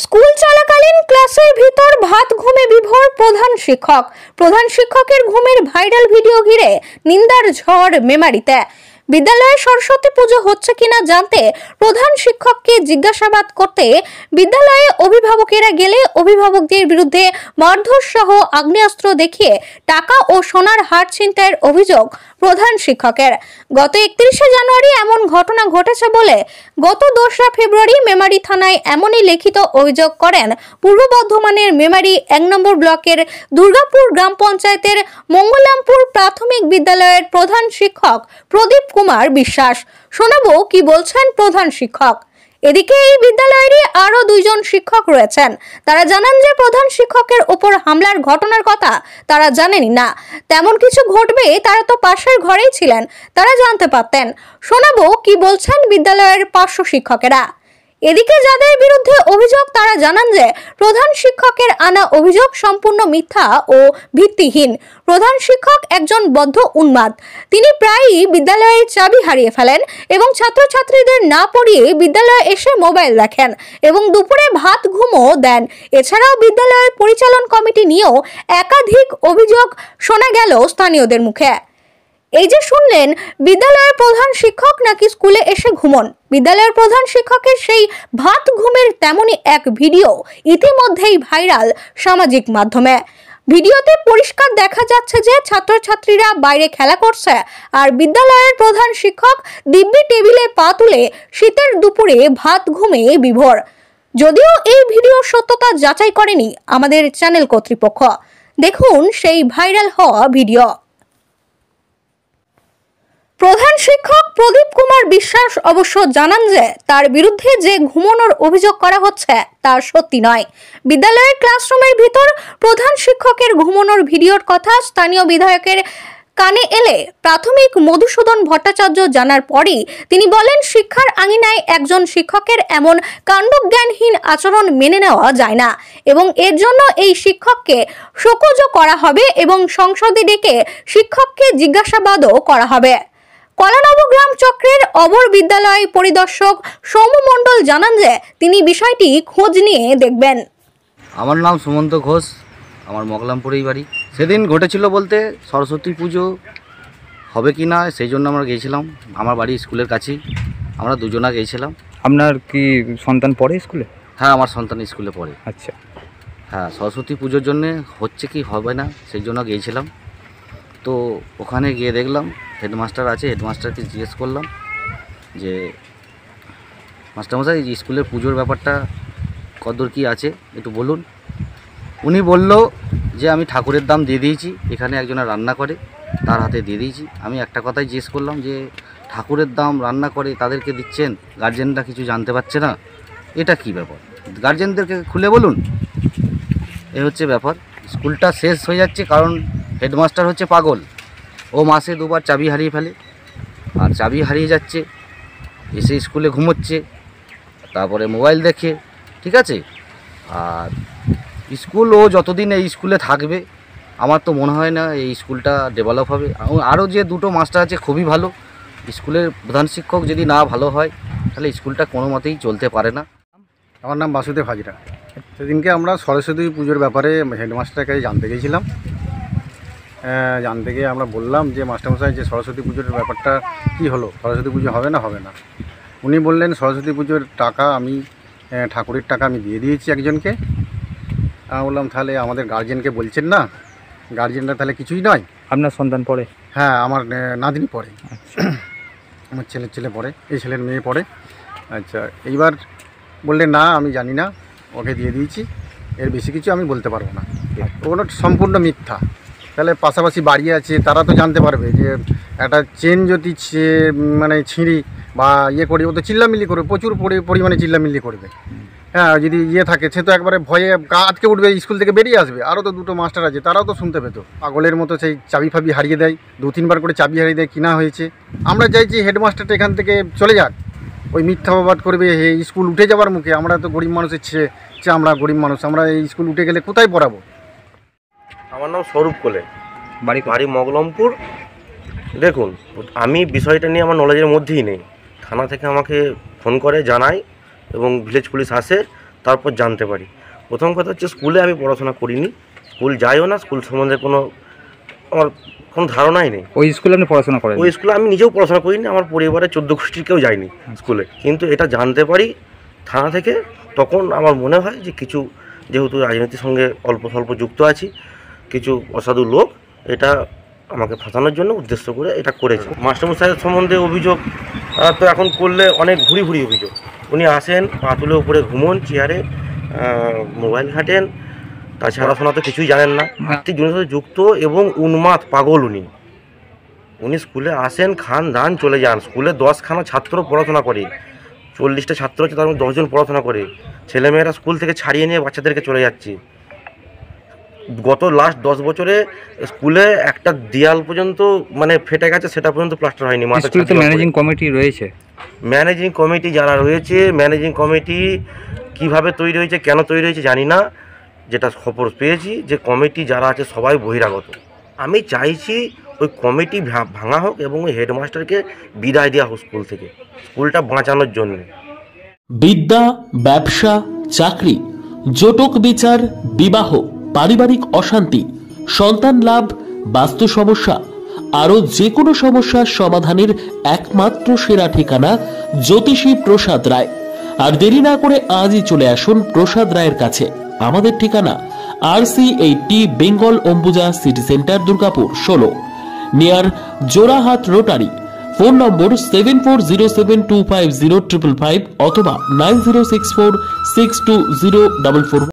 School চলাকালীন ক্লাসের ভিতর ভাত ঘুমে বিভোর প্রধান শিক্ষকের ঘুমের ভাইরাল ভিডিও ঘিরে নিন্দার ঝড় মেমারিতে। বিদ্যালয়ে সরস্বতী পুজো হচ্ছে কিনা জানতে প্রধান শিক্ষককে জিজ্ঞাসাবাদ করতে বিদ্যালয়ে অভিভাবকেরা গেলে অভিভাবকদের বিরুদ্ধে মারধর সহ আগ্নেয়াস্ত্র দেখিয়ে টাকা ও সোনার হার ছিনতাইয়ের অভিযোগ প্রধান শিক্ষকের। গত 31শে জানুয়ারি এমন ঘটনা ঘটেছে বলে গত 2রা ফেব্রুয়ারি মেমারি থানায় এমনই লিখিত অভিযোগ করেন পূর্ব বর্ধমানের মেমারি 1 নম্বর ব্লকের দুর্গাপুর গ্রাম পঞ্চায়েতের মঙ্গলামপুর প্রাথমিক বিদ্যালয়ের প্রধান শিক্ষক প্রদীপ কুমার বিশ্বাস। শোনাবো কি বলছেন প্রধান শিক্ষক। এদিকে এই বিদ্যালয়েরই আরো 2 জন শিক্ষক রয়েছেন। তারা জানান যে প্রধান শিক্ষকের উপর হামলার ঘটনার কথা তারা জানেনই না। তেমন কিছু ঘটবে তারা তো পাশের ঘরেই ছিলেন, তারা জানতে পারতেন। শোনাবো কি বলছেন বিদ্যালয়ের পার্শ্ব শিক্ষকেরা। এদিকে যাদের বিরুদ্ধে অভিযোগ তারা জানান যে প্রধান শিক্ষকের আনা অভিযোগ সম্পূর্ণ মিথ্যা ও ভিত্তিহীন। প্রধান শিক্ষক একজন বদ্ধ উন্মাদ। তিনি প্রায়ই বিদ্যালয়ের চাবি হারিয়ে ফেলেন এবং ছাত্রছাত্রীদের না পড়িয়ে বিদ্যালয়ে এসে মোবাইল দেখেন এবং দুপুরে ভাত ঘুমও দেন। এছাড়াও বিদ্যালয়ের পরিচালন কমিটি নিয়েও একাধিক অভিযোগ শোনা গেল স্থানীয়দের মুখে। এই যে শুনলেন বিদ্যালয়ের প্রধান শিক্ষক নাকি স্কুলে এসে ঘুমন। বিদ্যালয়ের প্রধান শিক্ষকের সেই ভাত ঘুমের তেমনই এক ভিডিও ইতিমধ্যেই ভাইরাল সামাজিক মাধ্যমে। ভিডিওতে পরিষ্কার দেখা যাচ্ছে যে ছাত্রছাত্রীরা বাইরে খেলা করছে আর বিদ্যালয়ের প্রধান শিক্ষক দিব্যি টেবিলে পা তুলে শীতের দুপুরে ভাত ঘুমে বিভোর। যদিও এই ভিডিওর সত্যতা যাচাই করেনি আমাদের চ্যানেল কর্তৃপক্ষ। দেখুন সেই ভাইরাল হওয়া ভিডিও। প্রধান শিক্ষক প্রদীপ কুমার বিশ্বাস অবশ্য জানান যে তার বিরুদ্ধে যে ঘুমানোর অভিযোগ করা হচ্ছে তা সত্যি নয়। বিদ্যালয়ের ক্লাসরুমের ভিতর প্রধান শিক্ষকের ঘুমানোর ভিডিওর কথা স্থানীয় বিধায়কের কানে এলে প্রাথমিক মধুসূদন ভট্টাচার্য জানার পরই তিনি বলেন, শিক্ষার আঙিনায় একজন শিক্ষকের এমন কাণ্ডজ্ঞানহীন আচরণ মেনে নেওয়া যায় না এবং এর জন্য এই শিক্ষককে শোকজ করা হবে এবং সংসদে ডেকে শিক্ষককে জিজ্ঞাসাবাদও করা হবে। কলানবগ্রাম চক্রের অবর বিদ্যালয় পরিদর্শক সৌম্য মণ্ডল জানান যে তিনি বিষয়টি খোঁজ নিয়ে দেখবেন। আমার নাম সুমন্ত ঘোষ, আমার মগলামপুরেই বাড়ি। সেদিন ঘটেছিল বলতে সরস্বতী পুজো হবে কি না সেই জন্য আমরা গিয়েছিলাম। আমার বাড়ি স্কুলের কাছেই, আমরা দুজনা গিয়েছিলাম। আপনার কি সন্তান পড়ে স্কুলে? হ্যাঁ, আমার সন্তান স্কুলে পড়ে। আচ্ছা, হ্যাঁ, সরস্বতী পুজোর জন্যে হচ্ছে কি হবে না সেই জন্য গিয়েছিলাম। তো ওখানে গিয়ে দেখলাম হেডমাস্টার আছে, হেডমাস্টারকে জিজ্ঞেস করলাম যে মাস্টারমশাই এই স্কুলের পুজোর ব্যাপারটা কতদূর কী আছে একটু বলুন। উনি বলল যে আমি ঠাকুরের দাম দিয়ে দিয়েছি, এখানে একজনের রান্না করে তার হাতে দিয়ে দিয়েছি। আমি একটা কথাই জিজ্ঞেস করলাম যে ঠাকুরের দাম রান্না করে তাদেরকে দিচ্ছেন, গার্জেনরা কিছু জানতে পারছে না, এটা কি ব্যাপার? গার্জেনদেরকে খুলে বলুন। এ হচ্ছে ব্যাপার। স্কুলটা শেষ হয়ে যাচ্ছে কারণ হেডমাস্টার হচ্ছে পাগল। ও মাসে 2বার চাবি হারিয়ে ফেলে আর চাবি হারিয়ে যাচ্ছে, এসে স্কুলে ঘুমোচ্ছে, তারপরে মোবাইল দেখে, ঠিক আছে। আর স্কুল ও যতদিন এই স্কুলে থাকবে আমার তো মনে হয় না এই স্কুলটা ডেভেলপ হবে। আরও যে 2টো মাস্টার আছে খুবই ভালো। স্কুলের প্রধান শিক্ষক যদি না ভালো হয় তাহলে স্কুলটা কোনো মতেই চলতে পারে না। আমার নাম বাসুদেব হাজরা। সেদিনকে আমরা সরস্বতী পুজোর ব্যাপারে হেডমাস্টারের কাছে জানতে গিয়েছিলাম। জানতে গিয়ে আমরা বললাম যে মাস্টারমশাই যে সরস্বতী পুজোর ব্যাপারটা কি হলো, সরস্বতী পুজো হবে না হবে না। উনি বললেন সরস্বতী পুজোর টাকা আমি ঠাকুরের টাকা আমি দিয়ে দিয়েছি একজনকে। আমি বললাম তাহলে আমাদের গার্জেনকে বলছেন না, গার্জেনরা তাহলে কিছুই নয়। আপনার সন্তান পড়ে? হ্যাঁ, আমার নাতনি পড়ে। আমার ছেলে পড়ে, এই ছেলের মেয়ে পড়ে। আচ্ছা, এইবার বললেন না আমি জানি না, ওকে দিয়ে দিয়েছি, এর বেশি কিছু আমি বলতে পারবো না। ওগুলো সম্পূর্ণ মিথ্যা। তাহলে পাশাপাশি বাড়ি আছে তারা তো জানতে পারবে যে একটা চেন যদি মানে ছিঁড়ি বা ইয়ে করি, ও তো চিল্লামিল্লি করবে, প্রচুর পরিমাণে চিল্লামিল্লি করবে। হ্যাঁ, যদি ইয়ে থাকে সে তো একবারে ভয়ে আটকে উঠবে, স্কুল থেকে বেরিয়ে আসবে। আরও তো 2টো মাস্টার আছে, তারাও তো শুনতে পেত। পাগলের মতো সেই চাবি ফাবি হারিয়ে দেয়, 2-3বার করে চাবি হারিয়ে দেয়, কিনা হয়েছে। আমরা চাইছি হেডমাস্টারটা এখান থেকে চলে যাক, ওই মিথ্যাবাদ করবে, এই স্কুল উঠে যাওয়ার মুখে। আমরা তো গরিব মানুষের আমরা গরিব মানুষ, আমরা এই স্কুল উঠে গেলে কোথায় পড়াবো? আমার নাম স্বরূপ কোলে, বাড়ি মগলমপুর। দেখুন, আমি বিষয়টা নিয়ে আমার নলেজের মধ্যেই নেই। থানা থেকে আমাকে ফোন করে জানায় এবং ভিলেজ পুলিশ আসে, তারপর জানতে পারি। প্রথম কথা হচ্ছে স্কুলে আমি পড়াশোনা করিনি, স্কুল যাইও না, স্কুল সম্বন্ধে আমার কোনো ধারণাই নেই। ওই স্কুলে আপনি পড়াশোনা করেন? ওই স্কুলে আমি নিজেও পড়াশোনা করিনি, আমার পরিবারের 14 গোষ্ঠীর কেউ যায়নি স্কুলে। কিন্তু এটা জানতে পারি থানা থেকে, তখন আমার মনে হয় যে কিছু, যেহেতু রাজনীতির সঙ্গে অল্প স্বল্প যুক্ত আছি, কিছু অসাধু লোক এটা আমাকে ফাঁসানোর জন্য উদ্দেশ্য করে এটা করেছে। মাস্টারমশাইয়ের সম্বন্ধে অভিযোগ তো এখন করলে অনেক ভুরি ভুরি অভিযোগ। উনি আসেন, পা তুলে উপরে ঘুমন চেয়ারে, মোবাইল ঘাটেন, তাছাড়া শোনা তো কিছুই জানেন না। আর্থিক জিনিসের সাথে যুক্ত এবং উন্মাদ পাগল উনি স্কুলে আসেন, খান দান চলে যান। স্কুলে 10খানা ছাত্র পড়াশোনা করে, 40টা ছাত্র আছে, তার মধ্যে 10 জন পড়াশোনা করে। ছেলেমেয়েরা স্কুল থেকে ছাড়িয়ে নিয়ে বাচ্চাদেরকে চলে যাচ্ছে। গত লাস্ট 10 বছরে স্কুলে একটা দেয়াল পর্যন্ত মানে ফেটে গেছে, সেটা পর্যন্ত প্লাস্টার হয়নি। স্কুলে তো ম্যানেজিং কমিটি রয়েছে। ম্যানেজিং কমিটি যারা রয়েছে, ম্যানেজিং কমিটি কিভাবে তৈরি হয়েছে, কেন তৈরি হয়েছে জানি না। যেটা খবর পেয়েছি যে কমিটি যারা আছে সবাই বহিরাগত। আমি চাইছি ওই কমিটি ভাঙা হোক এবং ওই হেডমাস্টারকে বিদায় দেওয়া হোক স্কুল থেকে, স্কুলটা বাঁচানোর জন্য। বিদ্যা, ব্যবসা, চাকরি, জটক বিচার, বিবাহ, পারিবারিক অশান্তি, সন্তান লাভ, বাস্তু সমস্যা, আরো যে কোনো সমস্যার সমাধানের একমাত্র সেরা ঠিকানা জ্যোতিষী প্রসাদ রায়। আর দেরি না করে আজই চলে আসুন প্রসাদ রায়ের কাছে। আমাদের ঠিকানা RC80 Bengal Ambuja city centre, Durgapur 16, near Jorhat rotary. Phone নম্বর 7407250555 অথবা 9064620444।